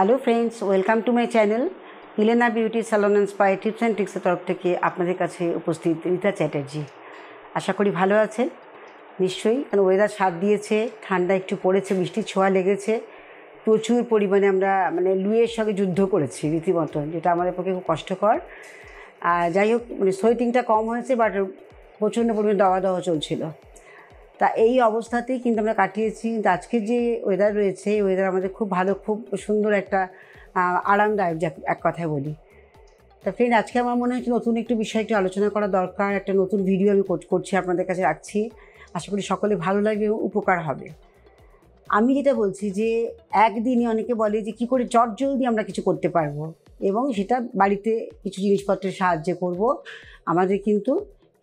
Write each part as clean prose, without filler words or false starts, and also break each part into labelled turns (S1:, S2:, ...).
S1: Hello friends, welcome to my channel Elena beauty salon and spa tips and ট্রিক্সের তরফ থেকে আপনাদের কাছে উপস্থিত রীতা চ্যাটার্জি। আশা করি ভালো আছেন নিশ্চয়ই, কারণ ওয়েদার সাথ দিয়েছে, ঠান্ডা একটু পড়েছে, বৃষ্টির ছোঁয়া লেগেছে, প্রচুর পরিমাণে আমরা লুয়ের সঙ্গে যুদ্ধ করেছি রীতিমতো, যেটা আমাদের পক্ষে খুব কষ্টকর। আর যাই হোক, সোয়েটিংটা কম হয়েছে, বাট প্রচণ্ড পরিমাণে দাওয়া দাওয়া চলছিল। তা এই অবস্থাতেই কিন্তু আমরা কাটিয়েছি। কিন্তু আজকের যে ওয়েদার রয়েছে, এই ওয়েদার আমাদের খুব ভালো, খুব সুন্দর একটা আরামদায়ক, এক কথায় বলি। তা ফ্রেন্ড, আজকে আমার মনে হচ্ছে নতুন একটু বিষয় একটু আলোচনা করা দরকার। একটা নতুন ভিডিও আমি করছি, আপনাদের কাছে রাখছি। আশা করি সকলে ভালো লাগবে এবং উপকার হবে। আমি যেটা বলছি যে একদিনই অনেকে বলে যে কী করে চটজলদি আমরা কিছু করতে পারবো এবং সেটা বাড়িতে কিছু জিনিসপত্রের সাহায্যে করব। আমাদের কিন্তু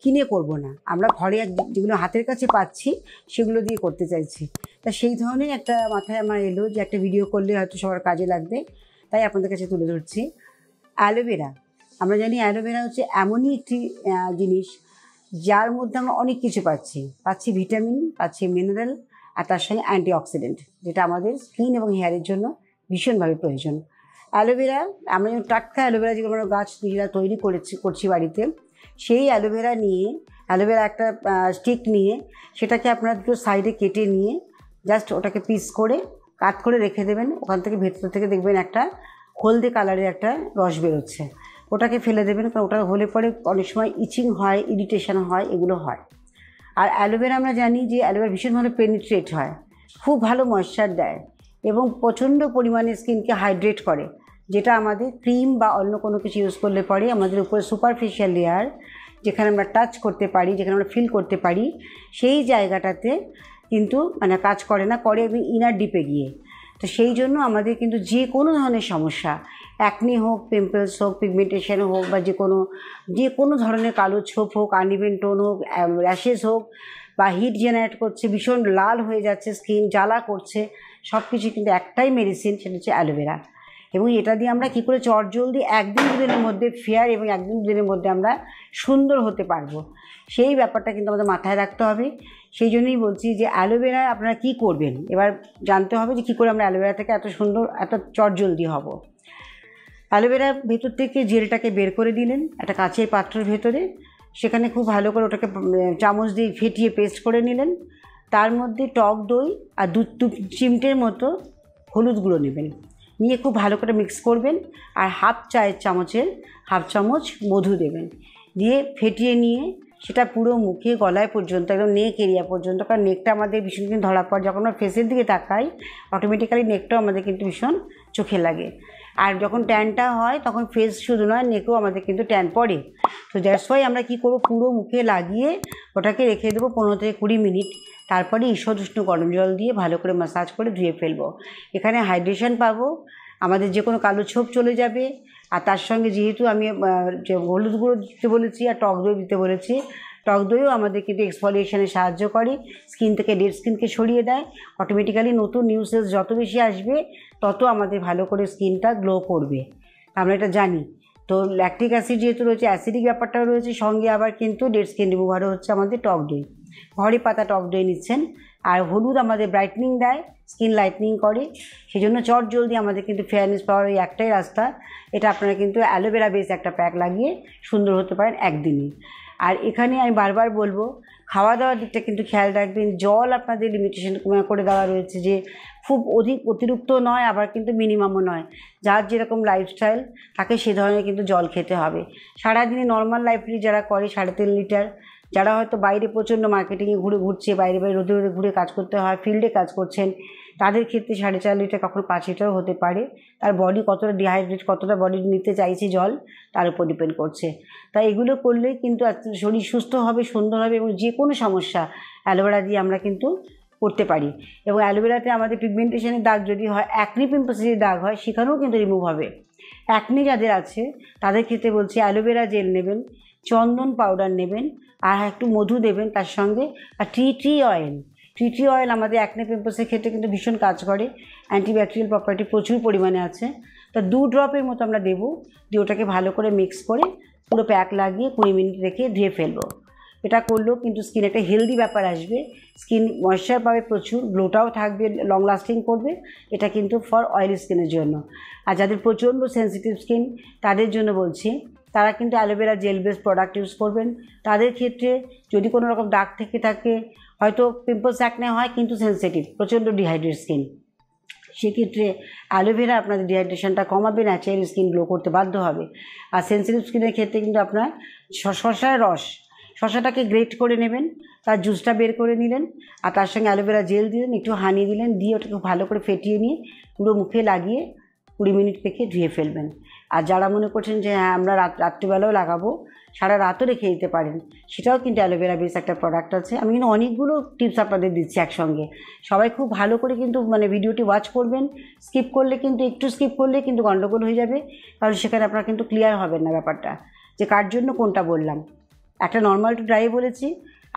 S1: কিনে করব না, আমরা ঘরে যেগুলো হাতের কাছে পাচ্ছি সেগুলো দিয়ে করতে চাইছি। তা সেই ধরনের একটা মাথায় আমার এলো যে একটা ভিডিও করলে হয়তো সবার কাজে লাগবে, তাই আপনাদের কাছে তুলে ধরছি। অ্যালোভেরা, আমরা জানি অ্যালোভেরা হচ্ছে এমনই একটি জিনিস যার মধ্যে আমরা অনেক কিছু পাচ্ছি ভিটামিন, পাচ্ছি মিনারেল, আর তার সঙ্গে অ্যান্টিঅক্সিডেন্ট, যেটা আমাদের স্কিন এবং হেয়ারের জন্য ভীষণভাবে প্রয়োজন। অ্যালোভেরা, আমরা যেমন টাটকা অ্যালোভেরা যেগুলো আমরা গাছ নিজেরা তৈরি করছি বাড়িতে, সেই অ্যালোভেরা একটা স্টিক নিয়ে সেটাকে আপনারা দুটো সাইডে কেটে নিয়ে জাস্ট ওটাকে পিস করে কাট করে রেখে দেবেন। ওখান থেকে ভেতর থেকে দেখবেন একটা হলদে কালারের একটা রস বেরোচ্ছে, ওটাকে ফেলে দেবেন, কারণ ওটা হলে পরে অনেক সময় ইচিং হয়, ইরিটেশন হয়, এগুলো হয়। আর অ্যালোভেরা আমরা জানি যে অ্যালোভেরা ভীষণভাবে পেনিট্রেট হয়, খুব ভালো ময়েশ্চার দেয় এবং প্রচণ্ড পরিমাণে স্কিনকে হাইড্রেট করে, যেটা আমাদের ক্রিম বা অন্য কোনো কিছু ইউজ করলে পরে আমাদের উপরে সুপারফিশিয়াল লেয়ার, যেখানে আমরা টাচ করতে পারি, যেখানে আমরা ফিল করতে পারি, সেই জায়গাটাতে কিন্তু কাজ করে না, করে একদম ইনার ডিপে গিয়ে। তো সেই জন্য আমাদের কিন্তু যে কোনো ধরনের সমস্যা, অ্যাকনি হোক, পিম্পলস হোক, পিগমেন্টেশন হোক, বা যে কোনো ধরনের কালো ছোপ হোক, আনইভেন টোন হোক, র্যাশেস হোক, বা হিট জেনারেট করছে, ভীষণ লাল হয়ে যাচ্ছে স্কিন, জ্বালা করছে, সব কিছু কিন্তু একটাই মেডিসিন, সেটা হচ্ছে অ্যালোভেরা। এবং এটা দিয়ে আমরা কী করে চটজলদি একদিন দুদিনের মধ্যে ফেয়ার এবং একদিন দুদিনের মধ্যে আমরা সুন্দর হতে পারবো, সেই ব্যাপারটা কিন্তু আমাদের মাথায় রাখতে হবে। সেই জন্যই বলছি যে অ্যালোভেরা আপনারা কী করবেন, এবার জানতে হবে যে কী করে আমরা অ্যালোভেরা থেকে এত সুন্দর, এত চটজলদি হব। অ্যালোভেরা ভেতর থেকে জেলটাকে বের করে দিলেন একটা কাঁচের পাত্রের ভেতরে, সেখানে খুব ভালো করে ওটাকে চামচ দিয়ে ফেটিয়ে পেস্ট করে নিলেন। তার মধ্যে টক দই আর দু চিমটের মতো হলুদ গুঁড়ো নেবেন, নিয়ে খুব ভালো করে মিক্স করবেন। আর হাফ চামচ মধু দেবেন, দিয়ে ফেটিয়ে নিয়ে সেটা পুরো মুখে, গলায় পর্যন্ত, একদম নেক এরিয়া পর্যন্ত, কারণ নেকটা আমাদের ভীষণ কিন্তু ধরা পড়ে, যখন আমরা ফেসের দিকে তাকাই অটোমেটিক্যালি নেকটাও আমাদের কিন্তু ভীষণ চোখে লাগে। আর যখন ট্যানটা হয় তখন ফেস শুধু নয়, নেকেও আমাদের কিন্তু ট্যান পড়ে। তো দ্যাটস ওয়াই আমরা কী করবো, পুরো মুখে লাগিয়ে ওটাকে রেখে দেবো 15 থেকে 20 মিনিট। তারপরে ঈষৎ উষ্ণ গরম জল দিয়ে ভালো করে ম্যাসাজ করে ধুয়ে ফেলবো। এখানে হাইড্রেশন পাবো, আমাদের যে কোনো কালো ছোপ চলে যাবে। আর তার সঙ্গে যেহেতু আমি যে হলুদ গুঁড়ো দিতে বলেছি আর টক দই দিতে বলেছি, টক দইও আমাদের কিন্তু এক্সফোলিয়েশনে সাহায্য করে, স্কিন থেকে ডেড স্কিনকে সরিয়ে দেয়। অটোমেটিক্যালি নতুন নিউ সেলস যত বেশি আসবে তত আমাদের ভালো করে স্কিনটা গ্লো করবে, আমরা এটা জানি। তো ল্যাকটিক অ্যাসিড যেহেতু রয়েছে, অ্যাসিডিক ব্যাপারটাও রয়েছে, সঙ্গে আবার কিন্তু ডেড স্কিন রিমুভারও হচ্ছে আমাদের টক দই। ঘরে পাতা টক দই নিচ্ছেন। আর হলুদ আমাদের ব্রাইটনিং দেয়, স্কিন লাইটনিং করে, সেই জন্য চটজলদি আমাদের কিন্তু ফেয়ারনেস পাওয়ার ওই একটাই রাস্তা। এটা আপনারা কিন্তু অ্যালোভেরা বেস একটা প্যাক লাগিয়ে সুন্দর হতে পারেন একদিনই। আর এখানে আমি বারবার বলবো, খাওয়া দাওয়ার দিকটা কিন্তু খেয়াল রাখবেন। জল আপনাদের লিমিটেশন করে দেওয়া রয়েছে, যে খুব অতিরিক্ত নয়, আবার কিন্তু মিনিমামও নয়। যার যেরকম লাইফস্টাইল তাকে সে ধরনের কিন্তু জল খেতে হবে। সারাদিনে নর্মাল লাইফে যারা করে 3.5 লিটার, যারা হয়তো বাইরে প্রচণ্ড মার্কেটিংয়ে ঘুরছে, বাইরে রোদে ঘুরে কাজ করতে হয়, ফিল্ডে কাজ করছেন, তাদের ক্ষেত্রে 4.5 লিটার, কখনো 5 লিটারও হতে পারে। তার বডি কতটা ডিহাইড্রেট, কতটা বডি নিতে চাইছে জল, তার উপর ডিপেন্ড করছে। তাই এগুলো করলেই কিন্তু শরীর সুস্থ হবে, সুন্দর হবে, এবং যে কোনো সমস্যা অ্যালোভেরা দিয়ে আমরা কিন্তু করতে পারি। এবং অ্যালোভেরাতে আমাদের পিগমেন্টেশনের দাগ যদি হয়, অ্যাকনি পিম্পলসের দাগ হয়, সেখানেও কিন্তু রিমুভ হবে। অ্যাকনি যাদের আছে তাদের ক্ষেত্রে বলছি অ্যালোভেরা জেল নেবেন, চন্দন পাউডার নেবেন, আর একটু মধু দেবেন তার সঙ্গে। আর টি অয়েল আমাদের অ্যাকনে পিম্পলসের ক্ষেত্রে কিন্তু ভীষণ কাজ করে, অ্যান্টিব্যাকটেরিয়াল প্রপার্টি প্রচুর পরিমাণে আছে। তো 2 ড্রপের মতো আমরা দেবো, দিয়ে ওটাকে ভালো করে মিক্স করে পুরো প্যাক লাগিয়ে 20 মিনিট রেখে ধুয়ে ফেলবো। এটা করলেও কিন্তু স্কিন একটা হেলদি ব্যাপার আসবে, স্কিন ময়েশ্চার পাবে প্রচুর, গ্লোটাও থাকবে, লং লাস্টিং করবে। এটা কিন্তু ফর অয়েলি স্কিনের জন্য। আর যাদের প্রচণ্ড সেন্সিটিভ স্কিন তাদের জন্য বলছি, তারা কিন্তু aloe vera gel base product use করবেন। তাদের ক্ষেত্রে যদি কোনো রকম দাগ থেকে থাকে, হয়তো পিম্পলস অ্যাকনে হয় কিন্তু সেন্সিটিভ, প্রচণ্ড ডিহাইড্রেট স্কিন, সেক্ষেত্রে অ্যালোভেরা আপনাদের ডিহাইড্রেশনটা কমাবে, ন্যাচারাল স্কিন গ্লো করতে বাধ্য হবে। আর সেন্সিটিভ স্কিনের ক্ষেত্রে কিন্তু আপনার শসার রস, শসাটাকে গ্রেট করে নেবেন, তার জুসটা বের করে নিলেন, আর তার সঙ্গে অ্যালোভেরা জেল দিলেন, একটু হানি দিলেন, দিয়ে ওটাকে ভালো করে ফেটিয়ে নিয়ে পুরো মুখে লাগিয়ে 20 মিনিট রেখে ধুয়ে ফেলবেন। আর যারা মনে করছেন যে হ্যাঁ আমরা রাত্রিবেলাও লাগাবো, সারা রাতও রেখে দিতে পারেন, সেটাও কিন্তু অ্যালোভেরা বেস একটা প্রোডাক্ট আছে। আমি কিন্তু অনেকগুলো টিপস আপনাদের দিচ্ছি একসঙ্গে। সবাই খুব ভালো করে কিন্তু ভিডিওটি ওয়াচ করবেন। স্কিপ করলে কিন্তু, একটু স্কিপ করলে কিন্তু গন্ডগোল হয়ে যাবে, কারণ সেখানে আপনারা কিন্তু ক্লিয়ার হবেন না ব্যাপারটা যে কার জন্য কোনটা বললাম। একটা নর্মাল টু ড্রাই বলেছি,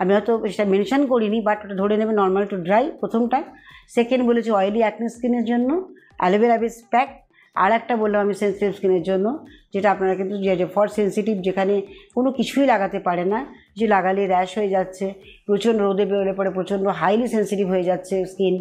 S1: আমি হয়তো সেটা মেনশন করিনি, বাট ওটা ধরে নেবে নর্মাল টু ড্রাই প্রথমটা। সেকেন্ড বলেছি অয়েলি অ্যাকনে স্কিনের জন্য অ্যালোভেরা বেস প্যাক। আর একটা বললাম আমি সেন্সিটিভ স্কিনের জন্য, যেটা আপনারা কিন্তু যে ফর সেন্সিটিভ, যেখানে কোনো কিছুই লাগাতে পারে না, যে লাগালে র্যাশ হয়ে যাচ্ছে, প্রচণ্ড রোদে বেরোলে পরে প্রচণ্ড হাইলি সেন্সিটিভ হয়ে যাচ্ছে স্কিন,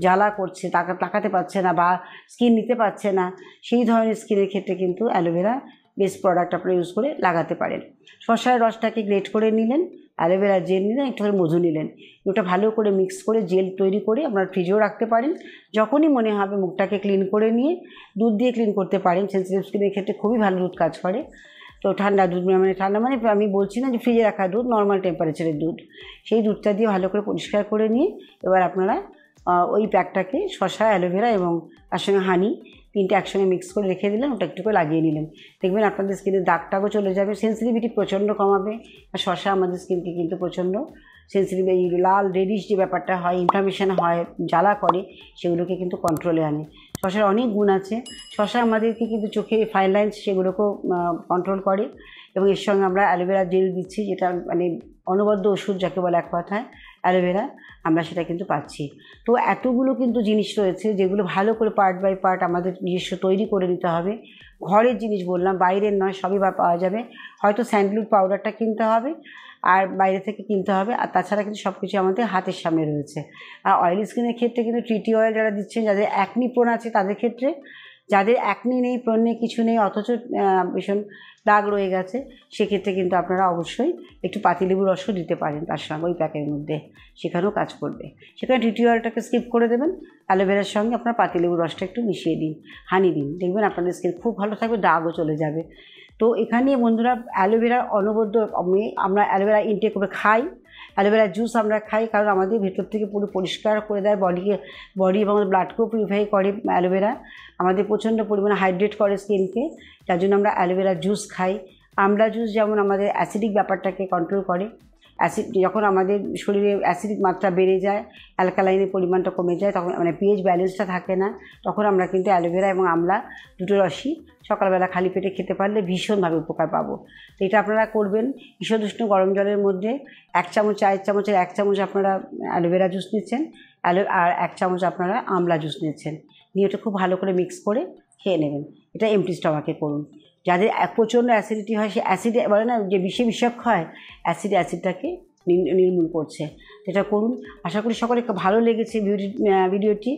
S1: জ্বালা করছে, তাকাতে পারছে না বা স্কিন নিতে পারছে না, সেই ধরনের স্কিনের ক্ষেত্রে কিন্তু অ্যালোভেরা বেস প্রোডাক্ট আপনারা ইউজ করে লাগাতে পারেন। শসার রসটাকে গ্রেট করে নিলেন, অ্যালোভেরা জেল নিলেন, একটু করে মধু নিলেন, ওটা ভালো করে মিক্স করে জেল তৈরি করে আপনারা ফ্রিজেও রাখতে পারেন। যখনই মনে হবে মুখটাকে ক্লিন করে নিয়ে দুধ দিয়ে ক্লিন করতে পারেন, সেন্সিটিভ স্কিনের ক্ষেত্রে খুবই ভালো দুধ কাজ করে। তো ঠান্ডা দুধ, ঠান্ডা আমি বলছি না যে ফ্রিজে রাখা দুধ, নর্মাল টেম্পারেচারের দুধ, সেই দুধটা দিয়ে ভালো করে পরিষ্কার করে নিয়ে এবার আপনারা ওই প্যাকটাকে শসা, অ্যালোভেরা এবং তার সঙ্গে হানি, তিনটে একসঙ্গে মিক্স করে রেখে দিলেন, ওটা একটু করে লাগিয়ে নিলেন। দেখবেন আপনাদের স্কিনের দাগটাও চলে যাবে, সেন্সিটিভিটি প্রচণ্ড কমাবে। আর শসা আমাদের স্কিনকে কিন্তু প্রচণ্ড সেন্সিটিভ, এই লাল রেডিশ যে ব্যাপারটা হয়, ইনফ্লামেশন হয়, জ্বালা করে, সেগুলোকে কিন্তু কন্ট্রোলে আনে। শসার অনেক গুণ আছে। শসা আমাদেরকে কিন্তু চোখের ফাইন লাইন্স সেগুলোকেও কন্ট্রোল করে। এবং এর সঙ্গে আমরা অ্যালোভেরা জেল দিচ্ছি, যেটা অনবদ্য ওষুধ যাকে বলে এক কথায় অ্যালোভেরা, আমরা সেটা কিন্তু পাচ্ছি। তো এতগুলো কিন্তু জিনিস রয়েছে যেগুলো ভালো করে পার্ট বাই পার্ট আমাদের নিজস্ব তৈরি করে নিতে হবে। ঘরের জিনিস বললাম, বাইরের নয়, সবই পাওয়া যাবে। হয়তো স্যান্ডলউড পাউডারটা কিনতে হবে আর বাইরে থেকে কিনতে হবে, আর তাছাড়া কিন্তু সব কিছু আমাদের হাতের সামনে রয়েছে। আর অয়েলি স্কিনের ক্ষেত্রে কিন্তু ট্রিটি অয়েল যারা দিচ্ছেন, যাদের অ্যাকনি প্রোন আছে তাদের ক্ষেত্রে, যাদের অ্যাকনি নেই, প্রোন নেই, কিছু নেই, অথচ ভীষণ দাগ রয়ে গেছে, সেক্ষেত্রে কিন্তু আপনারা অবশ্যই একটু পাতিলেবুর রসও দিতে পারেন তার সঙ্গে, ওই প্যাকের মধ্যে, সেখানেও কাজ করবে। সেখানে ট্রিটি অয়েলটাকে স্কিপ করে দেবেন, অ্যালোভেরার সঙ্গে আপনার পাতিলেবুর রসটা একটু মিশিয়ে দিন, হানি দিন, দেখবেন আপনাদের স্কিন খুব ভালো থাকবে, দাগও চলে যাবে। তো এখানে বন্ধুরা অ্যালোভেরার অনবদ্য, আমরা অ্যালোভেরা ইনটেক করে খাই, অ্যালোভেরা জুস আমরা খাই, কারণ আমাদের ভেতর থেকে পুরো পরিষ্কার করে দেয় বডি এবং ব্লাডকেও পিউরিফাই করে অ্যালোভেরা, আমাদের প্রচণ্ড পরিমাণে হাইড্রেট করে স্কিনকে, তার জন্য আমরা অ্যালোভেরা জুস খাই। আমলা জুস যেমন আমাদের অ্যাসিডিক ব্যাপারটাকে কন্ট্রোল করে, অ্যাসিড যখন আমাদের শরীরে অ্যাসিডিক মাত্রা বেড়ে যায়, অ্যালকালাইনের পরিমাণটা কমে যায়, তখন পিএইচ ব্যালেন্সটা থাকে না, তখন আমরা কিন্তু অ্যালোভেরা এবং আমলা দুটো রসই সকালবেলা খালি পেটে খেতে পারলে ভীষণভাবে উপকার পাবো। তো এটা আপনারা করবেন। ঈষদুষ্ণ গরম জলের মধ্যে 1 চামচ, চায়ের চামচের 1 চামচ আপনারা অ্যালোভেরা জুস নিচ্ছেন, আর 1 চামচ আপনারা আমলা জুস নিচ্ছেন, নিয়ে ওটা খুব ভালো করে মিক্স করে খেয়ে নেবেন। এটা এমটি স্টমাকে করুন। যাদের প্রচণ্ড অ্যাসিডিটি হয়, সে অ্যাসিড বলে না যে বিষাক্ত হয়, অ্যাসিডটাকে নির্মূল করছে, সেটা করুন। আশা করি সকলে ভালো লেগেছে ভিডিওটি।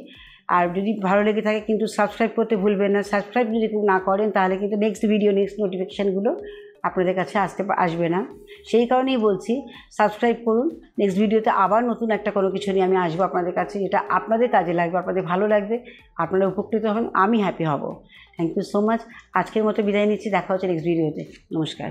S1: আর যদি ভালো লেগে থাকে কিন্তু সাবস্ক্রাইব করতে ভুলবেন না। সাবস্ক্রাইব যদি না করেন তাহলে কিন্তু নেক্সট নোটিফিকেশানগুলো আপনাদের কাছে আসবে না। সেই কারণেই বলছি সাবস্ক্রাইব করুন। নেক্সট ভিডিওতে আবার নতুন একটা কোনো কিছু নিয়ে আমি আসবো আপনাদের কাছে, যেটা আপনাদের কাজে লাগবে, আপনাদের ভালো লাগবে, আপনারা উপকৃত হবেন, আমি হ্যাপি হব। Thank you so much. আজকের মতো বিদায় নিচ্ছি, দেখা হচ্ছে নেক্সট ভিডিওতে। নমস্কার।